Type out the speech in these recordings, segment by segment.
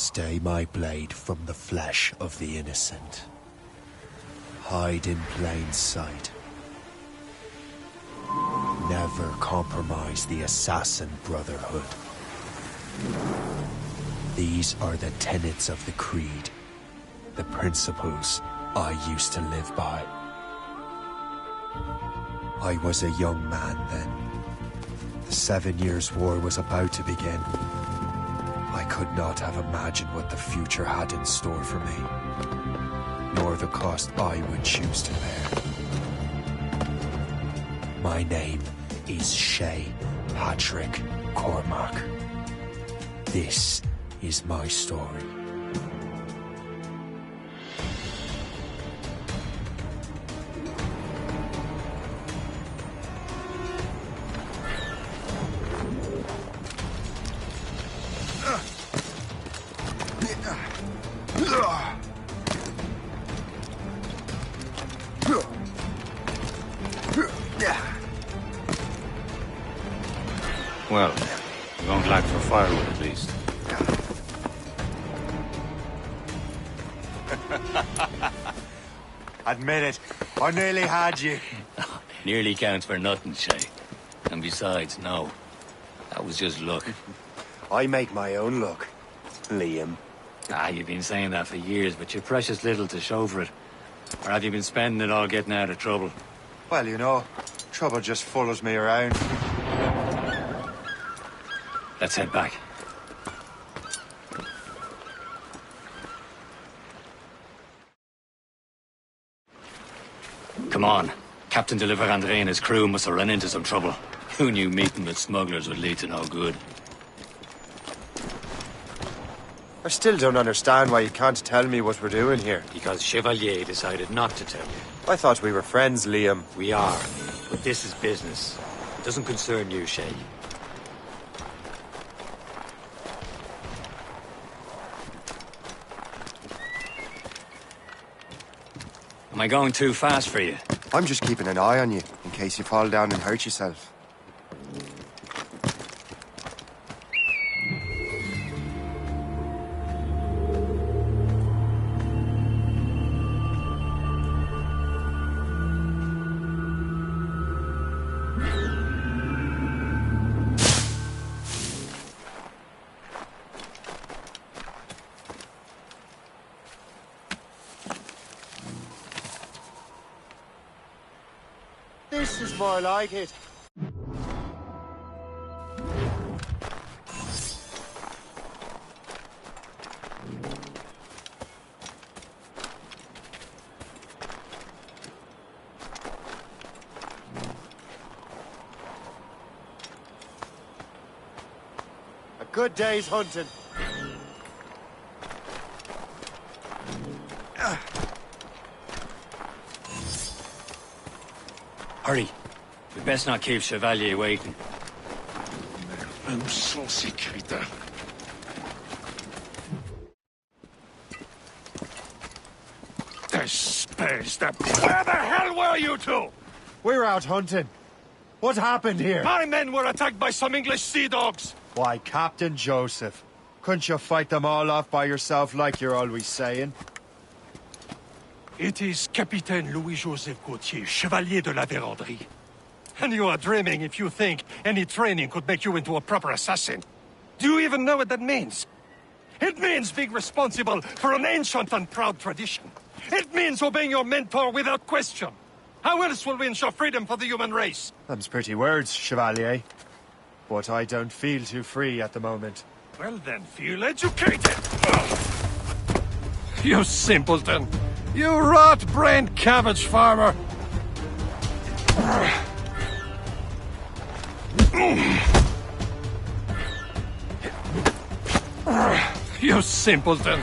Stay my blade from the flesh of the innocent. Hide in plain sight. Never compromise the Assassin Brotherhood. These are the tenets of the Creed, the principles I used to live by. I was a young man then. The 7 Years' War was about to begin. I could not have imagined what the future had in store for me, nor the cost I would choose to bear. My name is Shay Patrick Cormac. This is my story. Well, you won't lack for firewood at least. Admit it, I nearly had you. Nearly counts for nothing, Shay. And besides, no. That was just luck. I make my own luck, Liam. You've been saying that for years, but you're precious little to show for it. Or have you been spending it all getting out of trouble? Well, you know, trouble just follows me around. Let's head back. Come on. Captain de Andre and his crew must have run into some trouble. Who knew meeting with smugglers would lead to no good? I still don't understand why you can't tell me what we're doing here. Because Chevalier decided not to tell you. I thought we were friends, Liam. We are, but this is business. It doesn't concern you, Shay. Am I going too fast for you? I'm just keeping an eye on you, in case you fall down and hurt yourself. This is more like it. A good day's hunting. Hurry. We best not keep Chevalier waiting. Même sans sécurité. Espèce de... Where the hell were you two? We're out hunting. What happened here? My men were attacked by some English sea dogs. Why, Captain Joseph. Couldn't you fight them all off by yourself like you're always saying? It is Capitaine Louis-Joseph Gauthier, Chevalier de la Vérendrye. And you are dreaming if you think any training could make you into a proper assassin. Do you even know what that means? It means being responsible for an ancient and proud tradition. It means obeying your mentor without question. How else will we ensure freedom for the human race? Them's pretty words, Chevalier. But I don't feel too free at the moment. Well then, feel educated. You simpleton. You rot-brained cabbage farmer! You simpleton!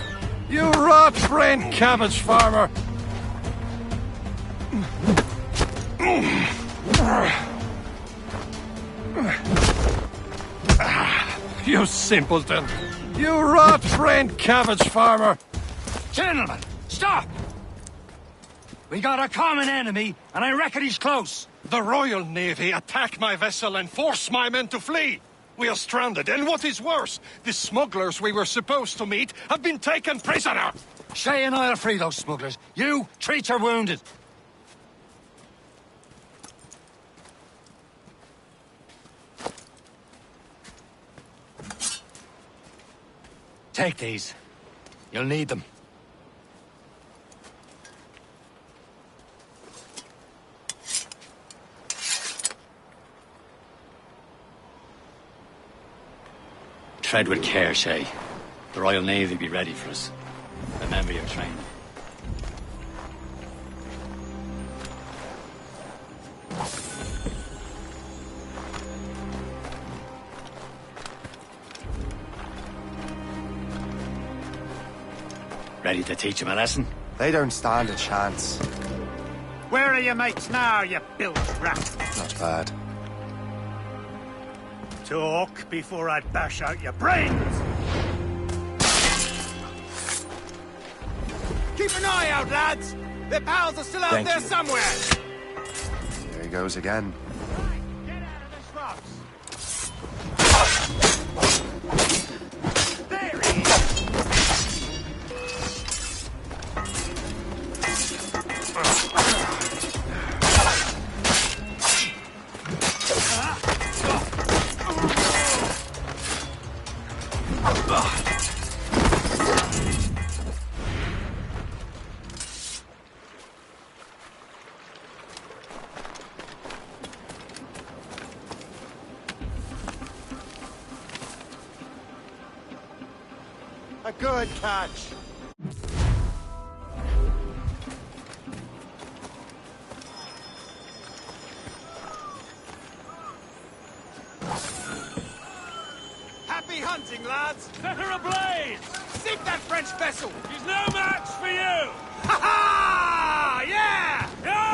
You rot-brained cabbage farmer! You simpleton! You rot-brained cabbage farmer! Gentlemen, stop! We got a common enemy, and I reckon he's close. The Royal Navy attacked my vessel and forced my men to flee. We are stranded, and what is worse, the smugglers we were supposed to meet have been taken prisoner! Shay and I'll free those smugglers. You, treat your wounded. Take these. You'll need them. Tread with care, Shay. The Royal Navy be ready for us. Remember your training. Ready to teach him a lesson? They don't stand a chance. Where are your mates now, you bilge rat? Not bad. Talk before I bash out your brains! Keep an eye out, lads! Their pals are still out Thank there you. somewhere! There he goes again. Get out of the shrubs! There he is! A good catch. Happy hunting, lads! Set her ablaze! Sink that French vessel! She's no match for you! Ha ha! Yeah! Yeah!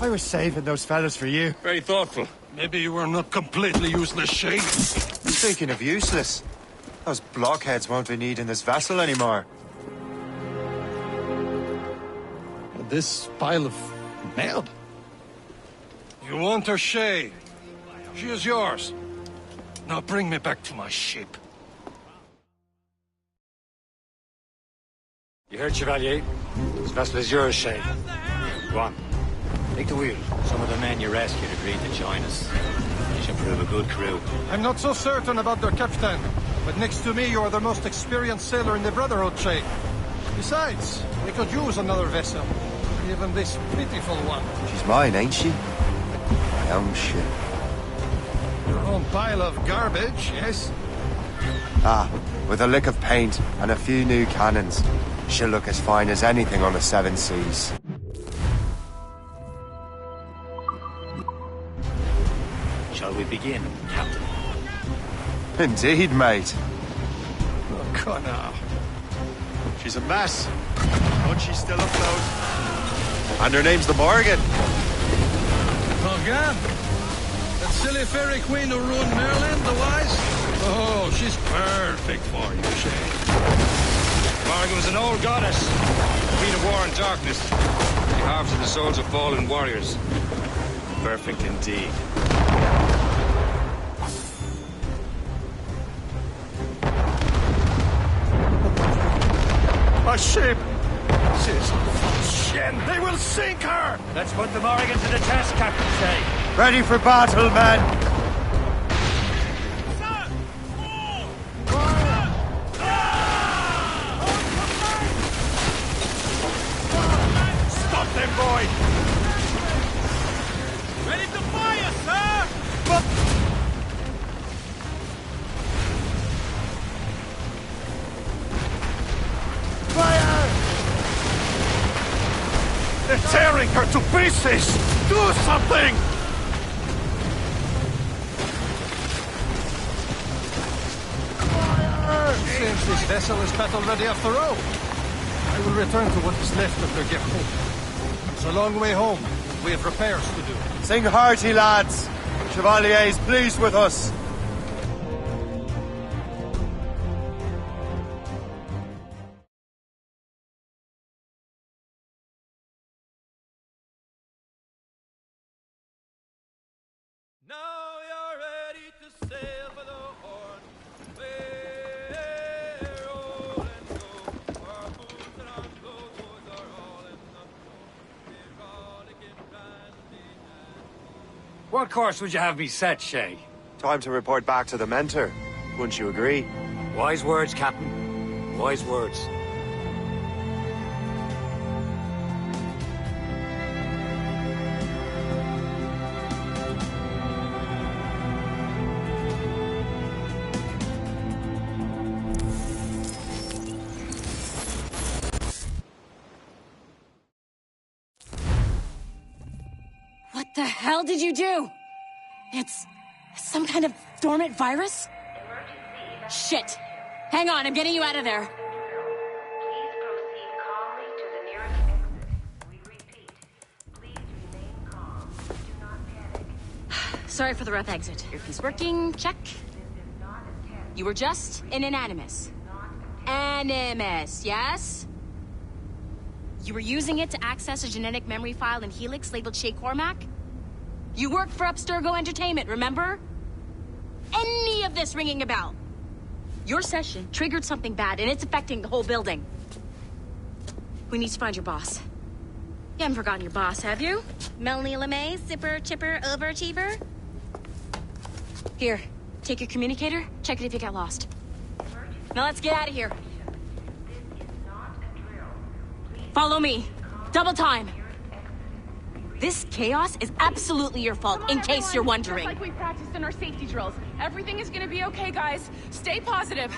I was saving those fellas for you. Very thoughtful. Maybe you were not completely useless, Shay. Speaking of useless, those blockheads won't be needing this vessel anymore. This pile of mud. You want her, Shay? She is yours. Now bring me back to my ship. You heard, Chevalier? This vessel is yours, Shay. Go on. Take the wheel. Some of the men you rescued agreed to join us. You should prove a good crew. I'm not so certain about their captain, but next to me you are the most experienced sailor in the Brotherhood, Shay. Besides, we could use another vessel. Even this pitiful one. She's mine, ain't she? My own ship. Your own pile of garbage, yes? Ah, with a lick of paint and a few new cannons. She'll look as fine as anything on the Seven Seas. Shall we begin, Captain? Indeed, mate. Oh, God, now. She's a mess, but she's still afloat. And her name's the Morgan. Morgan? That silly fairy queen who ruined Maryland, the wise? Oh, she's perfect for you, Shay. Morgan was an old goddess. Queen of war and darkness. She harvested the souls of fallen warriors. Perfect indeed. A ship! Shit! They will sink her! Let's put the Morrigan to the test, Captain Shay. Ready for battle, men! her to pieces! Do something! Seems this vessel is battle ready after all. I will return to what is left of their gear. It's a long way home. We have repairs to do. Sing hearty, lads. Chevalier is pleased with us. Now you're ready to sail for the Horn. We're roll and go. Our boots and our clothes are all in the floor. We're rollicking brandy and... What course would you have me set, Shay? Time to report back to the mentor. Wouldn't you agree? Wise words, Captain. Wise words. What the hell did you do? It's some kind of dormant virus? Shit! Hang on, I'm getting you out of there. Please proceed calmly to the nearest exit. We repeat, please remain calm. Do not panic. Sorry for the rough exit. Earpiece working, check. This is not a test. You were just in an Animus. Animus, yes? You were using it to access a genetic memory file in Helix labeled Shay Cormac? You worked for Abstergo Entertainment, remember? Any of this ringing a bell? Your session triggered something bad, and it's affecting the whole building. We need to find your boss. You haven't forgotten your boss, have you? Melanie LeMay, zipper, chipper, overachiever? Here, take your communicator, check it if you get lost. Now let's get out of here. This is not a drill. Please Follow me. Double time. nearest exit. This chaos is absolutely your fault, in case you're wondering. Just like we practiced in our safety drills. Everything is gonna be okay, guys. Stay positive.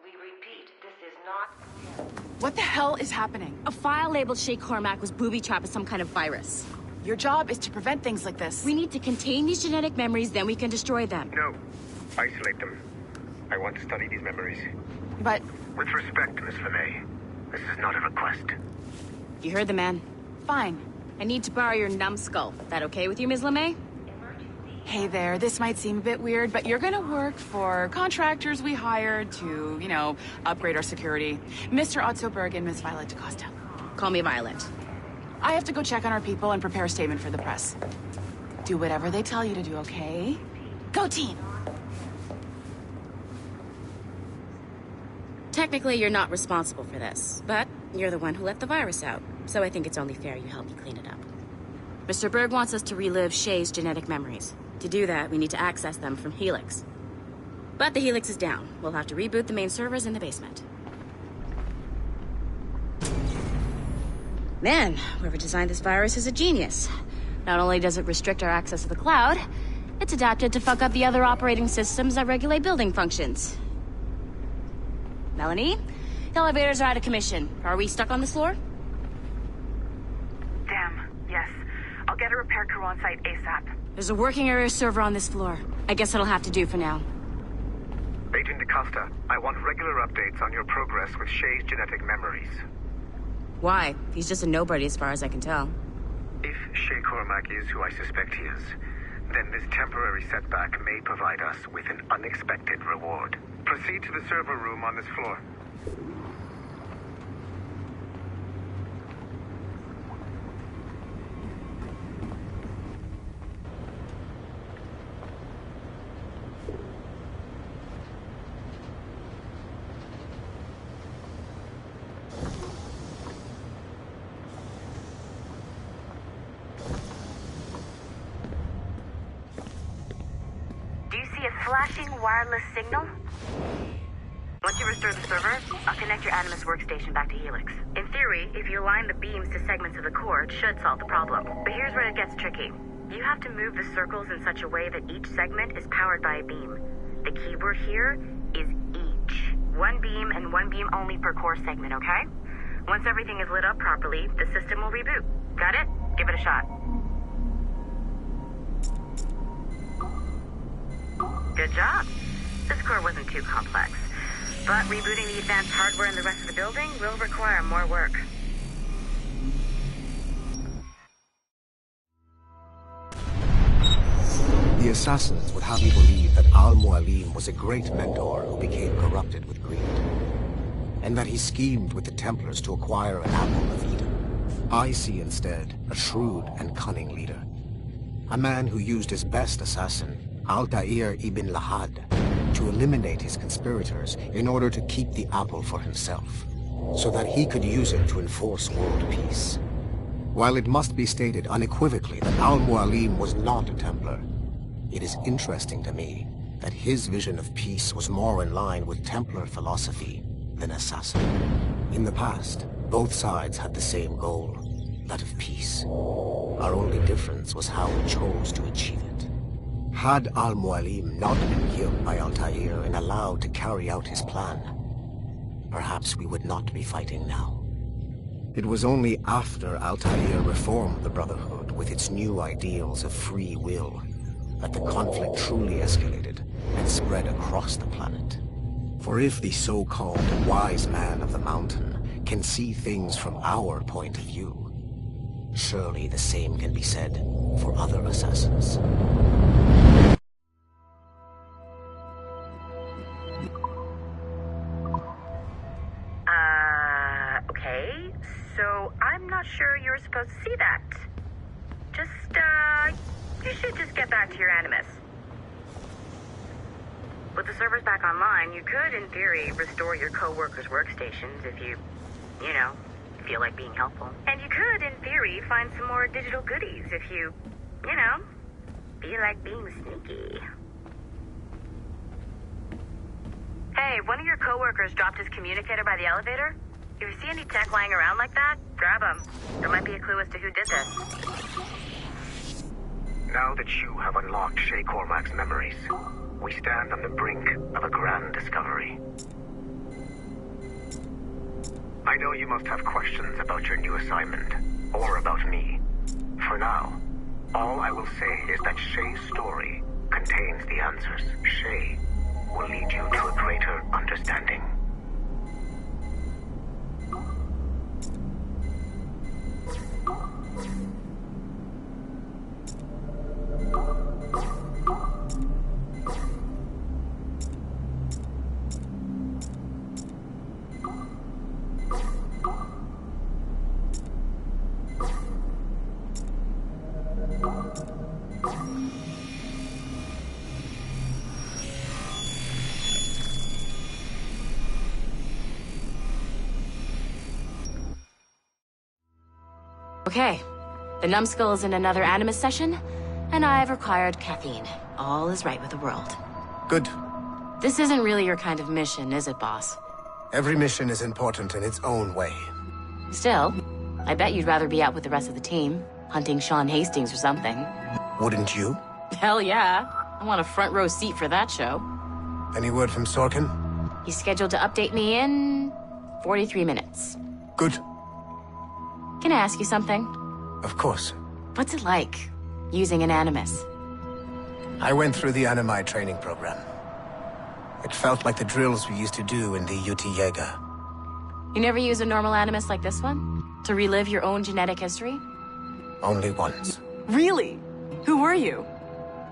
We repeat, this is not a test. What the hell is happening? A file labeled Shay Cormac was booby-trapped with some kind of virus. Your job is to prevent things like this. We need to contain these genetic memories, then we can destroy them. No. Isolate them. I want to study these memories. But With respect, Miss LeMay, this is not a request. You heard the man. fine. I need to borrow your numbskull. That okay with you, Ms. LeMay? Hey there, this might seem a bit weird, but you're gonna work for contractors we hired to, upgrade our security. Mr. Otto Berg and Miss Violet DaCosta. Call me Violet. I have to go check on our people and prepare a statement for the press. Do whatever they tell you to do, okay? Go team! Technically, you're not responsible for this, but you're the one who let the virus out, so I think it's only fair you help me clean it up. Mr. Berg wants us to relive Shay's genetic memories. To do that, we need to access them from Helix. But the Helix is down. We'll have to reboot the main servers in the basement. Man, whoever designed this virus is a genius. Not only does it restrict our access to the cloud, it's adapted to fuck up the other operating systems that regulate building functions. Melanie? The elevators are out of commission. Are we stuck on this floor? Damn, yes. I'll get a repair crew on site ASAP. There's a working area server on this floor. I guess it'll have to do for now. Agent DaCosta, I want regular updates on your progress with Shay's genetic memories. Why? He's just a nobody as far as I can tell. If Shay Cormac is who I suspect he is, then this temporary setback may provide us with an unexpected reward. Proceed to the server room on this floor. Flashing wireless signal? Once you restore the server, I'll connect your Animus workstation back to Helix. In theory, if you align the beams to segments of the core, it should solve the problem. But here's where it gets tricky. You have to move the circles in such a way that each segment is powered by a beam. The keyword here is each. One beam and one beam only per core segment, okay? Once everything is lit up properly, the system will reboot. Got it? Give it a shot. Good job. This core wasn't too complex, but rebooting the advanced hardware in the rest of the building will require more work. The assassins would have you believe that Al-Mualim was a great mentor who became corrupted with greed, and that he schemed with the Templars to acquire an apple of Eden. I see instead a shrewd and cunning leader, a man who used his best assassin, Altair ibn Lahad, to eliminate his conspirators in order to keep the apple for himself, so that he could use it to enforce world peace. While it must be stated unequivocally that Al-Mualim was not a Templar, it is interesting to me that his vision of peace was more in line with Templar philosophy than assassin. In the past, both sides had the same goal, that of peace. Our only difference was how we chose to achieve it. Had Al-Mualim not been killed by Altair and allowed to carry out his plan, perhaps we would not be fighting now. It was only after Altair reformed the Brotherhood with its new ideals of free will that the conflict truly escalated and spread across the planet. For if the so-called wise man of the mountain can see things from our point of view, surely the same can be said for other assassins. Okay, so I'm not sure you're supposed to see that. You should just get back to your Animus. With the servers back online, you could, in theory, restore your co-workers' workstations if you feel like being helpful. And you could, in theory, find some more digital goodies if you feel like being sneaky. Hey, one of your co-workers dropped his communicator by the elevator. If you see any tech lying around like that, grab them. There might be a clue as to who did this. Now that you have unlocked Shay Cormac's memories, we stand on the brink of a grand discovery. I know you must have questions about your new assignment, or about me. For now, all I will say is that Shay's story contains the answers. Shay will lead you to a greater understanding. Okay, the numbskull is in another Animus session, and I've required caffeine. All is right with the world. Good. This isn't really your kind of mission, is it, boss? Every mission is important in its own way. Still, I bet you'd rather be out with the rest of the team, hunting Sean Hastings or something. Wouldn't you? Hell yeah. I want a front row seat for that show. Any word from Sorkin? He's scheduled to update me in 43 minutes. Good. Can I ask you something? Of course. What's it like, using an Animus? I went through the Animi training program. It felt like the drills we used to do in the UT Jaeger. You never use a normal Animus like this one? To relive your own genetic history? Only once. Really? Who were you?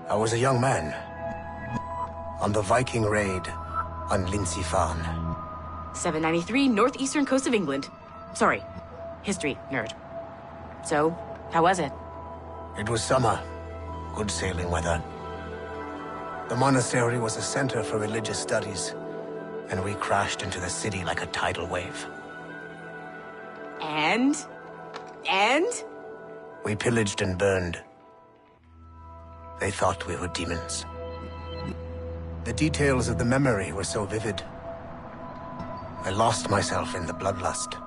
I was a young man. On the Viking raid on Lindsey Farn. 793, northeastern coast of England. Sorry, history nerd. So, how was it? It was summer. Good sailing weather. The monastery was a center for religious studies, and we crashed into the city like a tidal wave. And? We pillaged and burned. They thought we were demons. The details of the memory were so vivid. I lost myself in the bloodlust.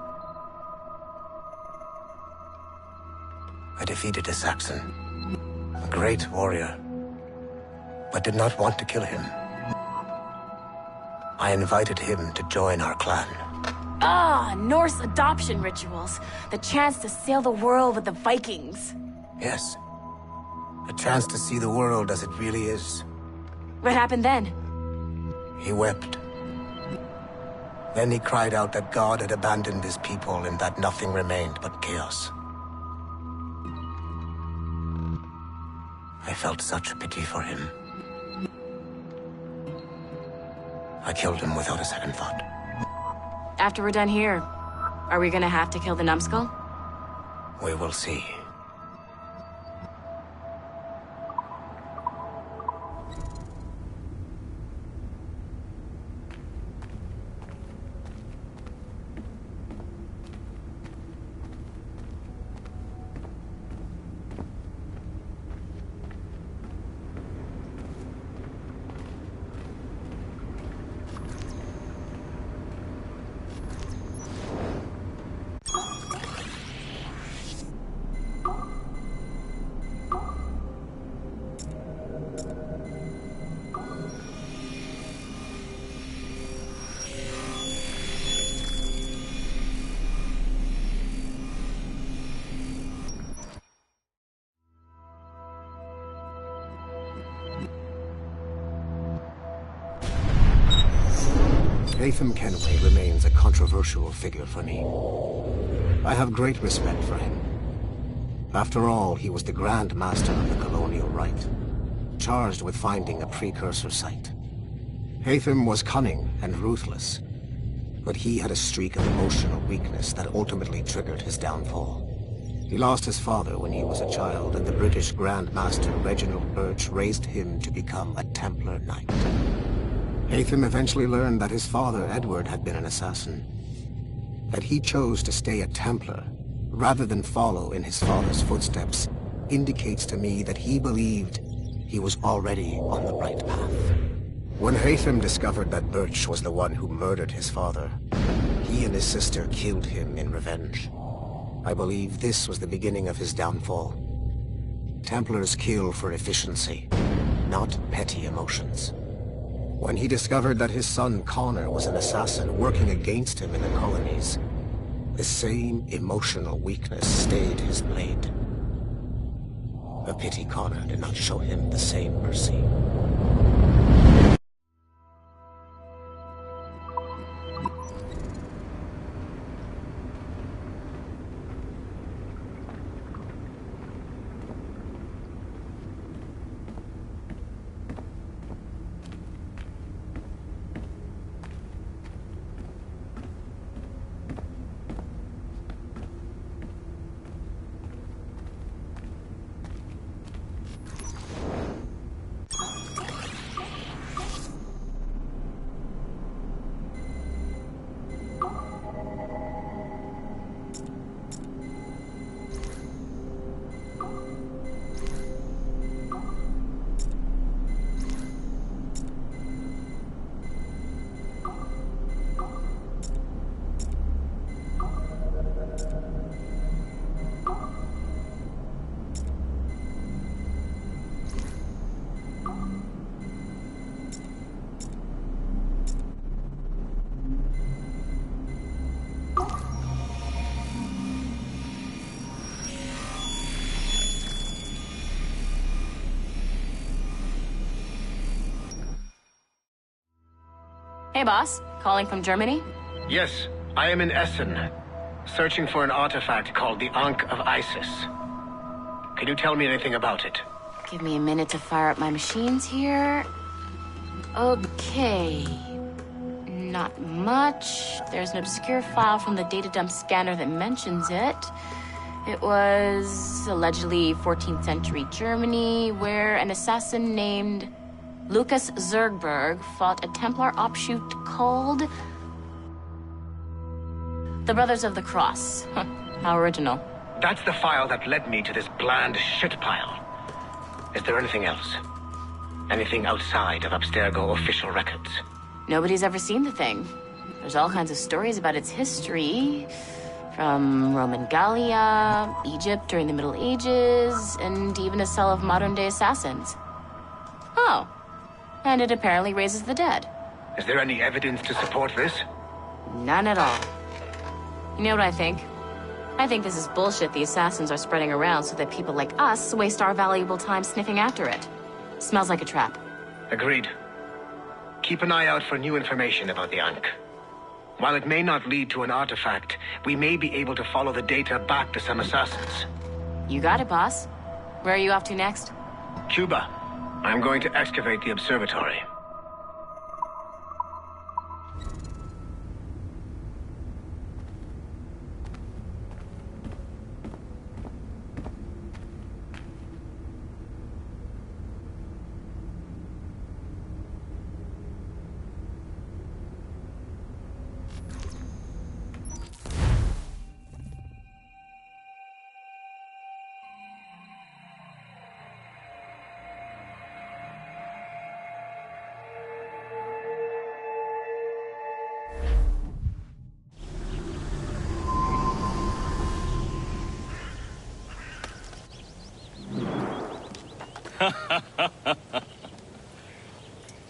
I defeated a Saxon, a great warrior, but did not want to kill him. I invited him to join our clan. Ah, Norse adoption rituals. The chance to sail the world with the Vikings. Yes. A chance to see the world as it really is. What happened then? He wept. Then he cried out that God had abandoned his people and that nothing remained but chaos. I felt such pity for him. I killed him without a second thought. After we're done here, are we gonna have to kill the numbskull? We will see. Haytham Kenway remains a controversial figure for me. I have great respect for him. After all, he was the Grand Master of the Colonial Rite, charged with finding a precursor site. Haytham was cunning and ruthless, but he had a streak of emotional weakness that ultimately triggered his downfall. He lost his father when he was a child, and the British Grand Master Reginald Birch raised him to become a Templar Knight. Haytham eventually learned that his father, Edward, had been an assassin. That he chose to stay a Templar, rather than follow in his father's footsteps, indicates to me that he believed he was already on the right path. When Haytham discovered that Birch was the one who murdered his father, he and his sister killed him in revenge. I believe this was the beginning of his downfall. Templars kill for efficiency, not petty emotions. When he discovered that his son Connor was an assassin working against him in the colonies, the same emotional weakness stayed his blade. A pity Connor did not show him the same mercy. Hey, boss. Calling from Germany? Yes, I am in Essen, searching for an artifact called the Ankh of Isis. Can you tell me anything about it? Give me a minute to fire up my machines here. Okay. Not much. There's an obscure file from the data dump scanner that mentions it. It was allegedly 14th century Germany, where an assassin named Lucas Zergberg fought a Templar offshoot called the Brothers of the Cross. How original. That's the file that led me to this bland shit pile. Is there anything else? Anything outside of Abstergo official records? Nobody's ever seen the thing. There's all kinds of stories about its history. From Roman Gallia, Egypt during the Middle Ages, and even a cell of modern-day assassins. Oh. And it apparently raises the dead. Is there any evidence to support this? None at all. You know what I think? I think this is bullshit the assassins are spreading around so that people like us waste our valuable time sniffing after it. Smells like a trap. Agreed. Keep an eye out for new information about the Ankh. While it may not lead to an artifact, we may be able to follow the data back to some assassins. You got it, boss. Where are you off to next? Cuba. I'm going to excavate the observatory.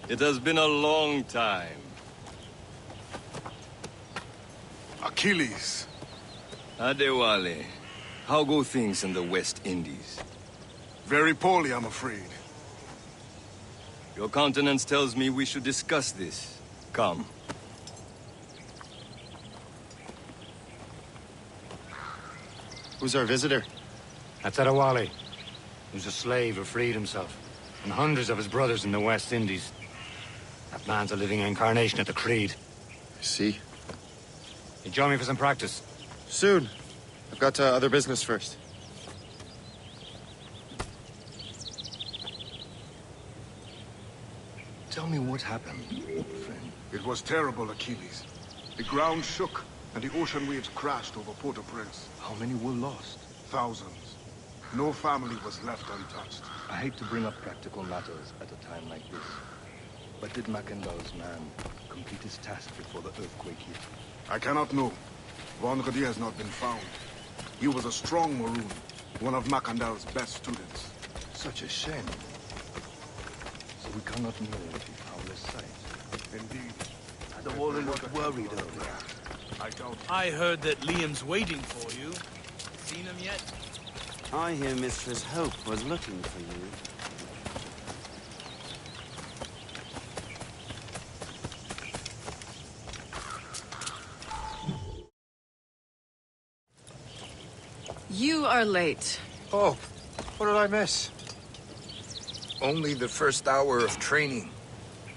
It has been a long time. Achilles. Adewale, how go things in the West Indies? Very poorly, I'm afraid. Your countenance tells me we should discuss this. Come. Who's our visitor? That's Adewale. He was a slave who freed himself. And hundreds of his brothers in the West Indies. That man's a living incarnation of the Creed. I see. You join me for some practice? Soon. I've got other business first. Tell me what happened, old friend. It was terrible, Achilles. The ground shook, and the ocean waves crashed over Port-au-Prince. How many were lost? Thousands. No family was left untouched. I hate to bring up practical matters at a time like this. But did Mackandal's man complete his task before the earthquake hit? I cannot know. Vonredi has not been found. He was a strong Maroon, one of Mackandal's best students. Such a shame. So we cannot know if he found his sight. Indeed. Adewale looked worried earlier. I doubt. I heard that Liam's waiting for you. Seen him yet? I hear Mistress Hope was looking for you. You are late. Oh, what did I miss? Only the first hour of training.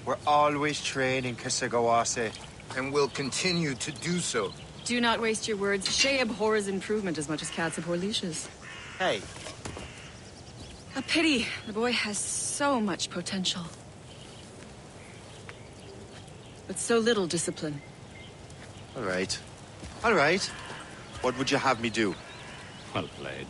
We're always training, Kisagawase. And will continue to do so. Do not waste your words. Shay abhors improvement as much as cats abhor leashes. Hey. A pity. The boy has so much potential. But so little discipline. All right. All right. What would you have me do? Well played.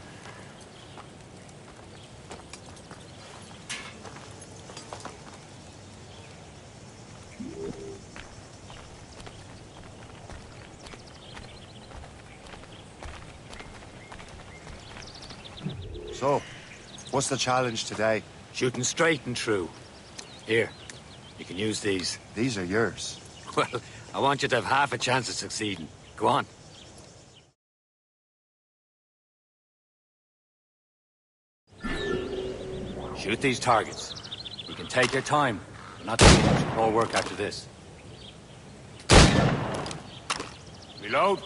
So, what's the challenge today? Shooting straight and true. Here, you can use these. These are yours. Well, I want you to have half a chance of succeeding. Go on. Shoot these targets. You can take your time. Not too much more work after this. Reload.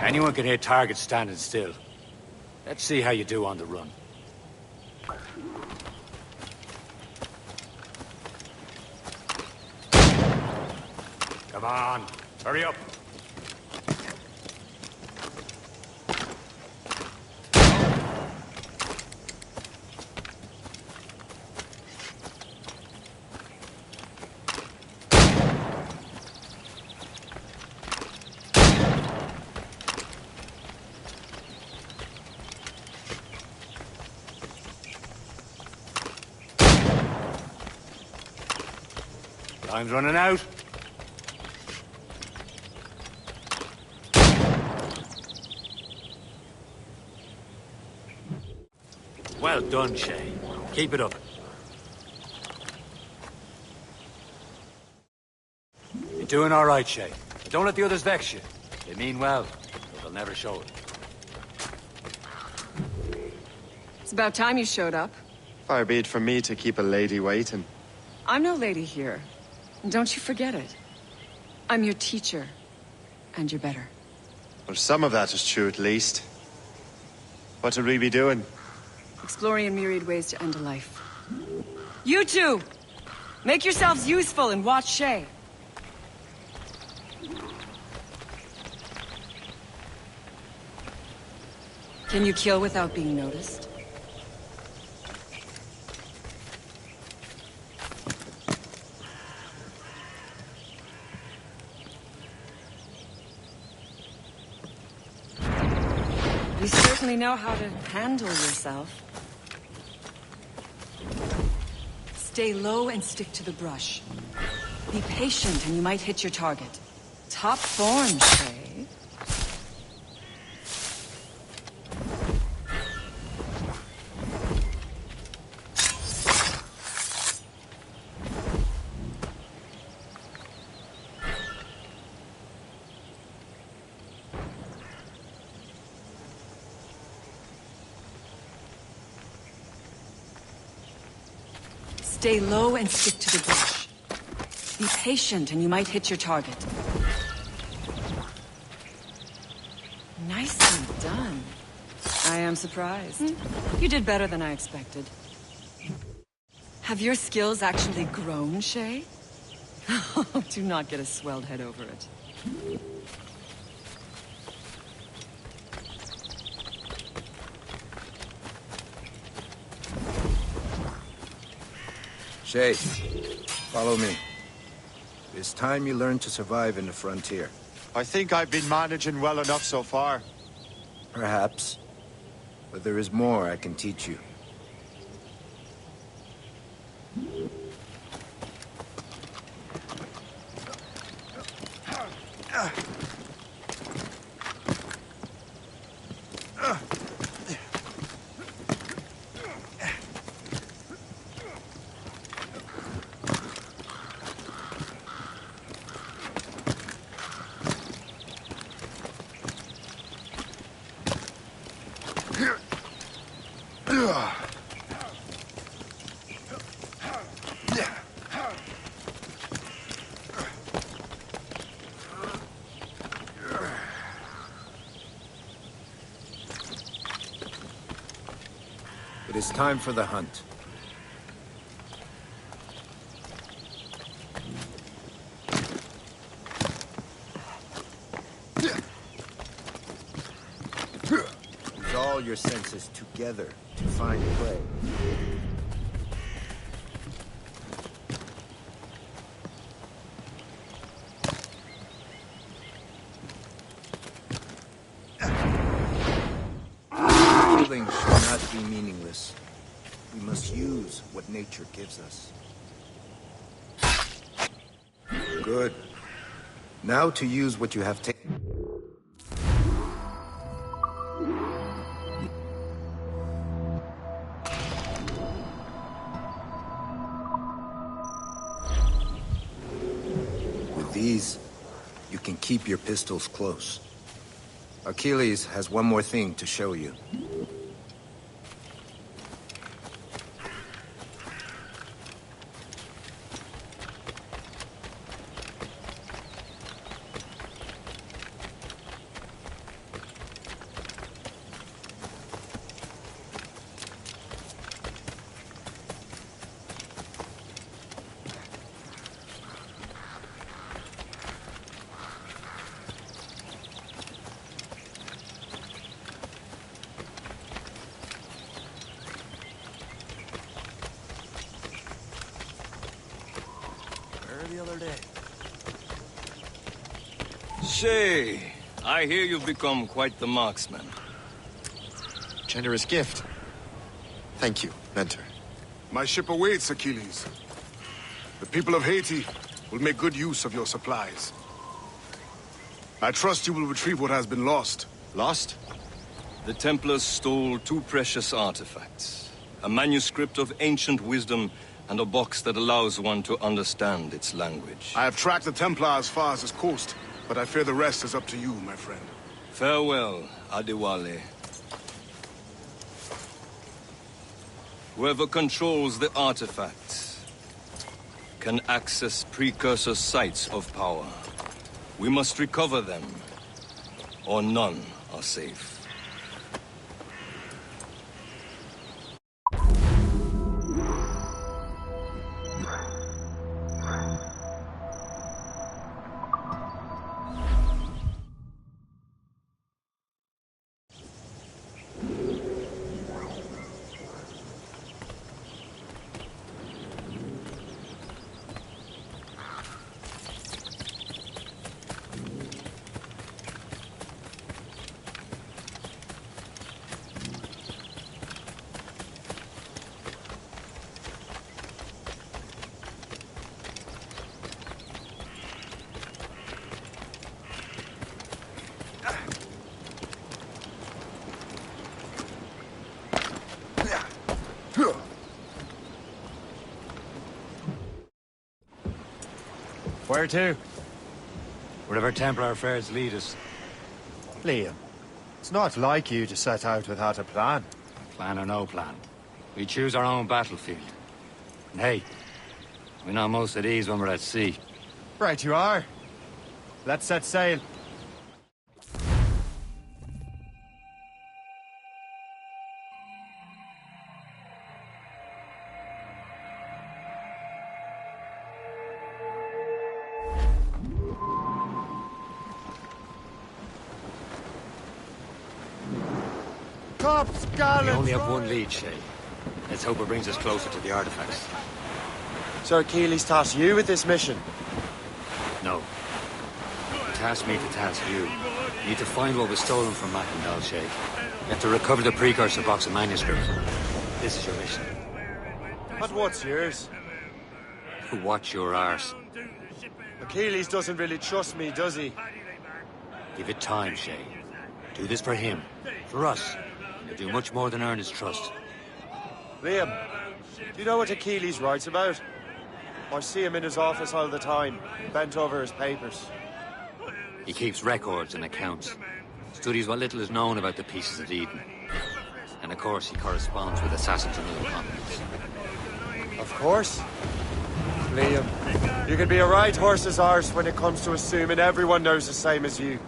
Anyone can hit targets standing still. Let's see how you do on the run. Come on, hurry up. Time's running out. Well done, Shay. Keep it up. doing all right, Shay. But don't let the others vex you. They mean well, but they'll never show it. It's about time you showed up. Far be it from me to keep a lady waiting. I'm no lady here. And don't you forget it. I'm your teacher. And you're better. Well, some of that is true at least. What will we be doing? Exploring a myriad ways to end a life. You two! Make yourselves useful and watch Shay. Can you kill without being noticed? You certainly know how to handle yourself. Stay low and stick to the brush. Be patient and you might hit your target. Top form, Shay. Stay low and stick to the brush. Be patient and you might hit your target. Nicely done. I am surprised. You did better than I expected. Have your skills actually grown, Shay? Do not get a swelled head over it. Shay, follow me. It's time you learn to survive in the frontier. I think I've been managing well enough so far. Perhaps. But there is more I can teach you. It is time for the hunt. Use all your senses together to find prey. Killing should not be meaningless. We must use what nature gives us. Good. Now to use what you have taken. With these, you can keep your pistols close. Achilles has one more thing to show you. The other day. Shay, I hear you've become quite the marksman. Generous gift. Thank you, Mentor. My ship awaits, Achilles. The people of Haiti will make good use of your supplies. I trust you will retrieve what has been lost. Lost? The Templars stole two precious artifacts. A manuscript of ancient wisdom and a box that allows one to understand its language. I have tracked the Templar as far as this coast, but I fear the rest is up to you, my friend. Farewell, Adewale. Whoever controls the artifact can access precursor sites of power. We must recover them, or none are safe. Where to? Wherever Templar affairs lead us. Liam, it's not like you to set out without a plan. Plan or no plan. We choose our own battlefield. And hey, we're not most at ease when we're at sea. Right you are. Let's set sail. We only have one lead, Shay. Let's hope it brings us closer to the artifacts. So Achilles tasked you with this mission? No. Task me to task you. You need to find what was stolen from Mackandal, Shay. You have to recover the precursor box of manuscript. This is your mission. But what's yours? Watch your arse. Achilles doesn't really trust me, does he? Give it time, Shay. Do this for him. For us. You'll do much more than earn his trust. Liam, do you know what Achilles writes about? I see him in his office all the time, bent over his papers. He keeps records and accounts. Studies what little is known about the Pieces of Eden. And of course, he corresponds with assassins on other continents. Of course. Liam, you can be a right horse's arse when it comes to assuming everyone knows the same as you.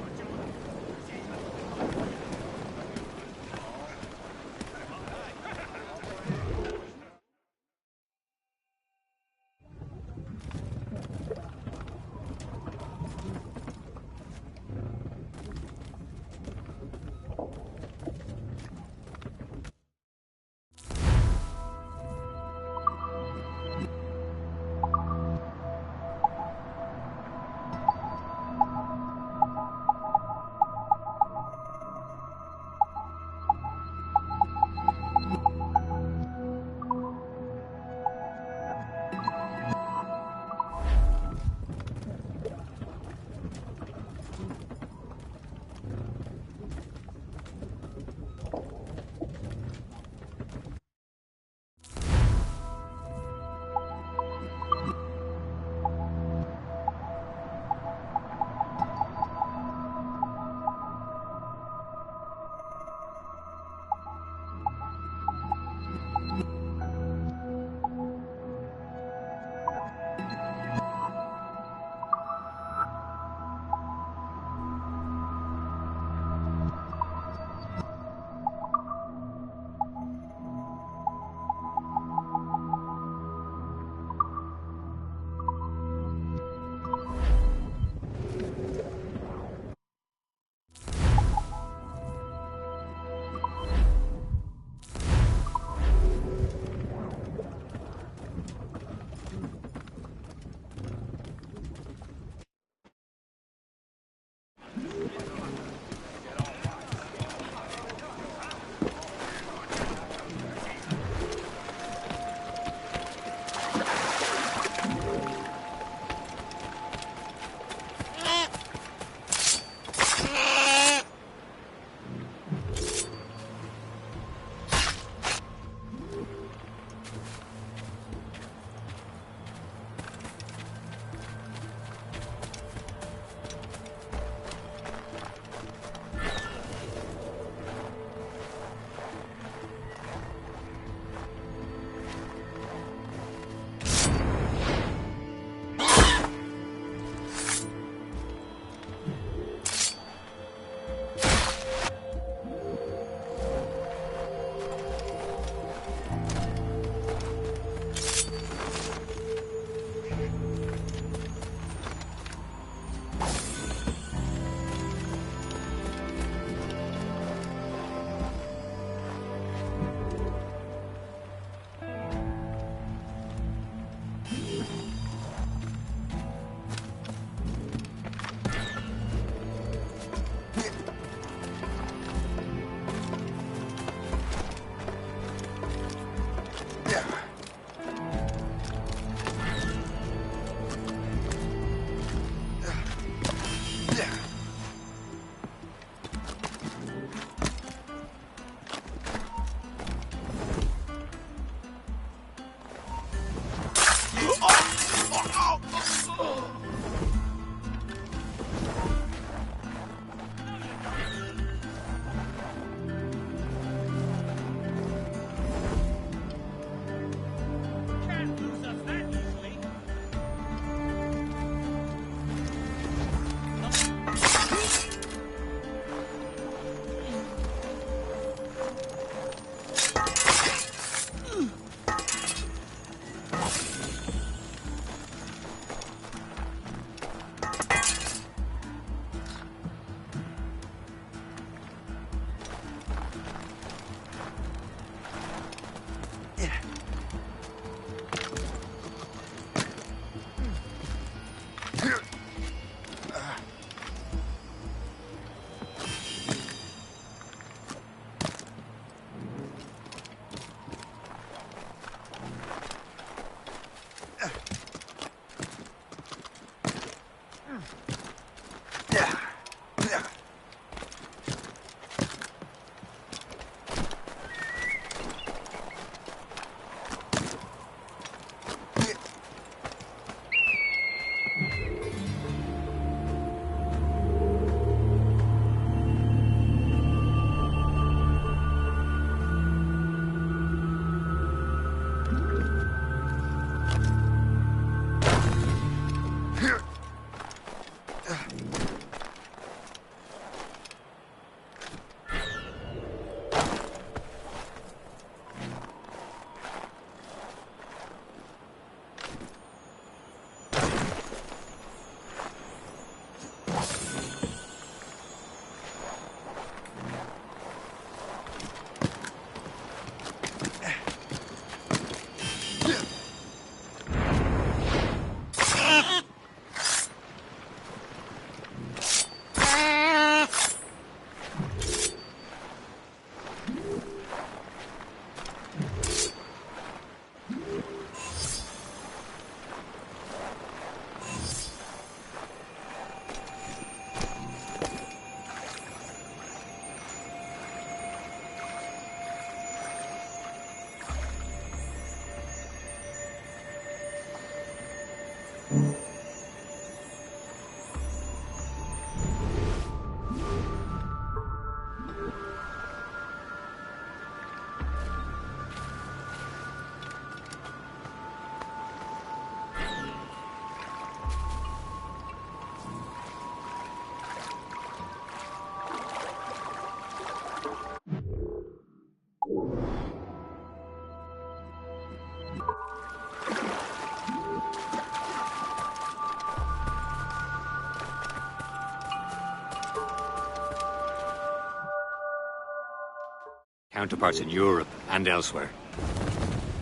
Counterparts in Europe and elsewhere.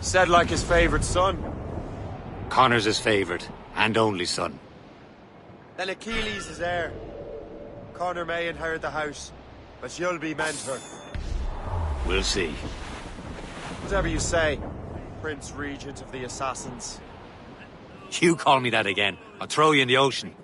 Said like his favorite son. Connor's his favorite and only son. Then Achilles is heir. Connor may inherit the house, but you'll be mentor. We'll see. Whatever you say, Prince Regent of the Assassins. You call me that again, I'll throw you in the ocean.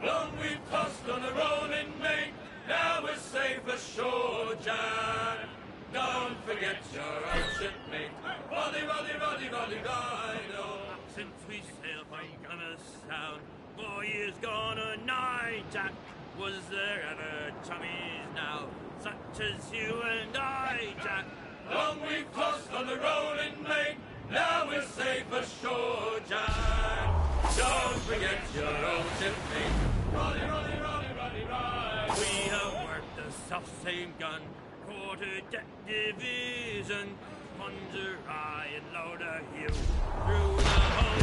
Long we've tossed on a rolling main, now we're safe ashore, Jack. Don't forget your old shipmate. Roddy, roddy, roddy, roddy, rido. Since we sailed from Gunner's Sound, 4 years gone or nigh, Jack. Was there ever chummies now, such as you and I, Jack? Long we've tossed on the rolling main, now we're safe ashore, Jack. Don't forget your old shipmate. Roddy, roddy, roddy, roddy, roddy. We have worked the self-same gun, quarter-deck division, Plunger Eye and Loader Hill, through the whole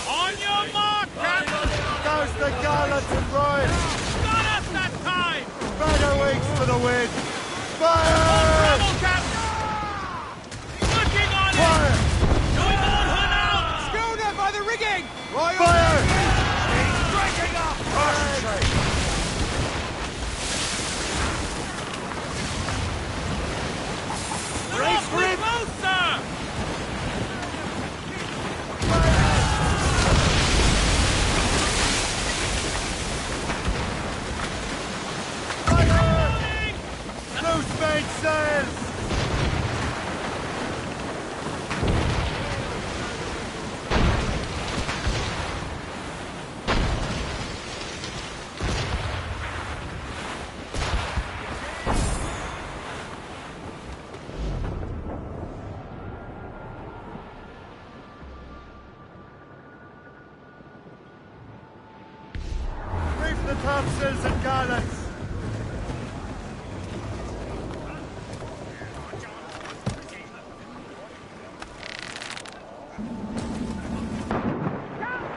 On your mark, Captain! Goes the gallant and royal! Got us that time! Better wings for the wind! Fire! Trouble, Captain! Looking on Fire! it! Going on her now! Schooner by the rigging! Royal Fire! He's breaking up! Concentrate! We're awfully close, sir! Loose mainsails! Reef the topsails and gallants!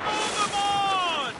Overboard!